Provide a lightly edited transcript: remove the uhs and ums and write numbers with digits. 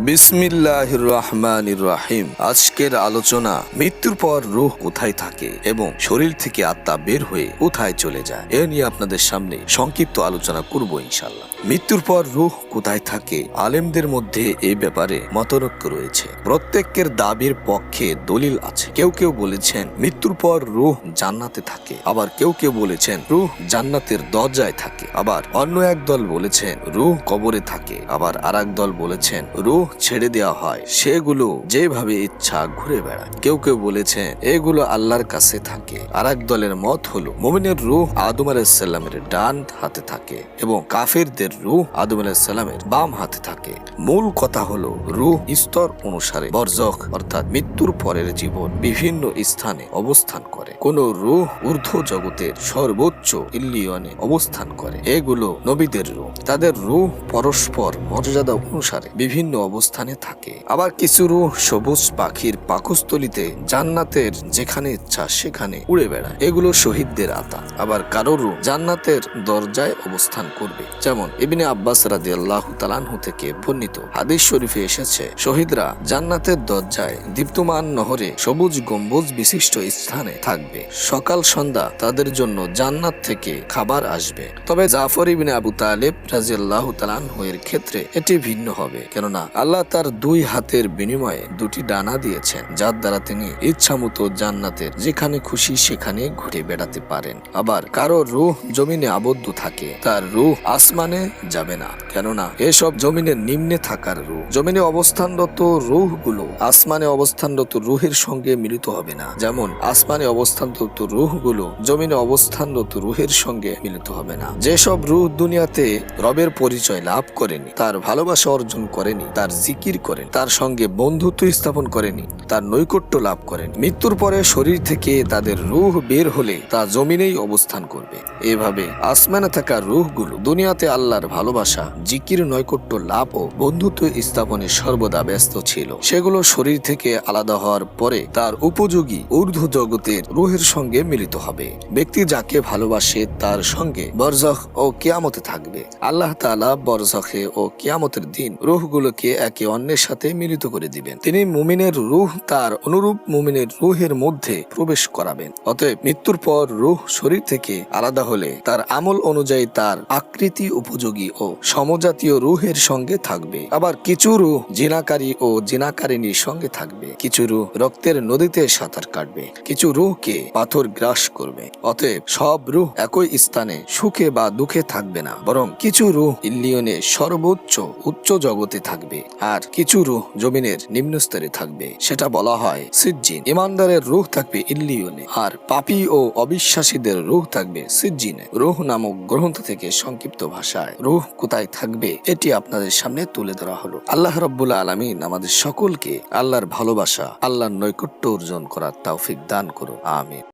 বিসমিল্লাহির রহমানির রহিম। আজকের আলোচনা মৃত্যুর পর রূহ কোথায় থাকে এবং শরীর থেকে আত্মা বের হয়ে কোথায় চলে যায় এ নিয়ে আপনাদের সামনে সংক্ষিপ্ত আলোচনা করব ইনশাআল্লাহ। মৃত্যুর পর রূহ কোথায় থাকে, আলেমদের মধ্যে এই ব্যাপারে মতৈক্য রয়েছে। প্রত্যেকের দাবির পক্ষে দলিল আছে। কেউ কেউ বলেছেন মৃত্যুর পর রূহ জান্নাতে থাকে, আবার কেউ কেউ বলেছেন রূহ জান্নাতের দরজায় থাকে, আবার অন্য এক দল বলেছেন রূহ কবরে থাকে, আবার আরেক দল বলেছেন রূহ ছেড়ে দেওয়া হয়, সেগুলো যেভাবে ইচ্ছা ঘুরে বেড়ায়। কেউ কেউ বলেছেন এগুলো আল্লাহর কাছে থাকে। আরেক দলের মত হলো মুমিনের রূহ আদম আলাইহিস সালামের ডান হাতে থাকে এবং কাফেরদের রূহ আদম আলাইহিস সালামের বাম হাতে থাকে। মূল কথা হলো রূহ স্তর অনুসারে বরজখ অর্থাৎ মৃত্যুর পরের জীবন বিভিন্ন স্থানে অবস্থান করে। কোন রূহ ঊর্ধ্ব জগতের সর্বোচ্চ ইল্লিয়নে অবস্থান করে। এগুলো নবীদের রূহ। তাদের রূহ পরস্পর মর্যাদা অনুসারে বিভিন্ন অবস্থানে থাকে। আবার কিছু রূহ সবুজ পাখির পাকস্থলিতে জান্নাতের যেখানে ইচ্ছা সেখানে উড়ে বেড়ায়। এগুলো শহীদদের আত্মা। আবার কারো রূহ জান্নাতের দরজায় অবস্থান করবে, যেমন ইবনে আব্বাস রাদিয়াল্লাহু তাআলা আনহু থেকে বর্ণিত হাদিস শরীফে এসেছে, শহীদরা জান্নাতের দরজায় দীপ্তমান নহরে সবুজ গম্বুজ বিশিষ্ট স্থানে থাকবে। সকাল সন্ধ্যা তাদের জন্য জান্নাত থেকে খাবার আসবে। তবে জাফর ইবনে আবু তালেব রাদিয়াল্লাহু তাআলা আনহু এর ক্ষেত্রে এটি ভিন্ন হবে, কেননা আল্লাহ তার দুই হাতের বিনিময়ে দুটি ডানা দিয়েছেন, যার দ্বারা তিনি ইচ্ছামতো জান্নাতের যেখানে খুশি সেখানে ঘুরে বেড়াতে পারেন। আবার কারো রূহ জমিনে আবদ্ধ থাকে, তার রূহ আসমানে যাবে না, কেননা এসব জমিনের নিম্নে থাকার রূহ। জমিনে অবস্থানরত রূহগুলো আসমানে অবস্থানরত রূহের সঙ্গে মিলিত হবে না, যেমন আসমানে অবস্থানরত রূহগুলো জমিনে অবস্থানরত রূহের সঙ্গে মিলিত হবে না। যেসব রূহ দুনিয়াতে রবের পরিচয় লাভ করেনি, তার ভালোবাসা অর্জন করেনি, তার জিকির করেন, তার সঙ্গে বন্ধুত্ব স্থাপন করেনি, তার নৈকট্য লাভ করেন, মৃত্যুর পরে শরীর থেকে তাদের রূহ বের হলে তা জমিনেই অবস্থান করবে। এভাবে আসমানে থাকা রূহগুলো দুনিয়াতে আল্লাহর ভালোবাসা, জিকির, নৈকট্য লাভ ও বন্ধুত্ব স্থাপনে সর্বদা ব্যস্ত ছিল। সেগুলো শরীর থেকে আলাদা হওয়ার পরে তার উপযোগী ঊর্ধ্ব জগতের রূহের সঙ্গে মিলিত হবে। ব্যক্তি যাকে ভালোবাসে তার সঙ্গে বরজখ ও কিয়ামতে থাকবে। আল্লাহ তাআলা বরজখে ও কিয়ামতের দিন রূহগুলোকে একে অন্যের সাথে মিলিত করে দিবেন। তিনি মুমিনের রূহ তার অনুরূপ মুমিনের রূহের মধ্যে প্রবেশ করাবেন। অতএব মৃত্যুর পর রূহ শরীর থেকে আলাদা হলে তার আমল অনুযায়ী তার আকৃতি উপযোগী ও সমজাতীয় রূহের সঙ্গে থাকবে। আবার কিছু রূহ জিনাকারী ও জিনাকারিনীর সঙ্গে থাকবে, কিছু রূহ রক্তের নদীতে সাঁতার কাটবে, কিছু রূহকে পাথর গ্রাস করবে। অতএব সব রূহ একই স্থানে সুখে বা দুঃখে থাকবে না, বরং কিছু রূহ ইল্লিয়নে সর্বোচ্চ উচ্চ জগতে থাকবে, আর কিছু রূহ জমিনের নিম্ন স্তরে থাকবে। সেটা বলা হয় সিজ্জিন। ইমানদারের রূহ থাকবে ইল্লিয়নে, আর পাপী ও অবিশ্বাসীদের রূহ থাকবে সিজ্জিনে। রূহ নামক গ্রন্থ থেকে সংক্ষিপ্ত ভাষায় রূহ কোথায় থাকবে এটি আপনাদের সামনে তুলে ধরা হলো। আল্লাহ রাব্বুল আলামিন আমাদের সকলকে আল্লাহর ভালোবাসা, আল্লাহর নৈকট্য অর্জন করার তৌফিক দান করুন। আমিন।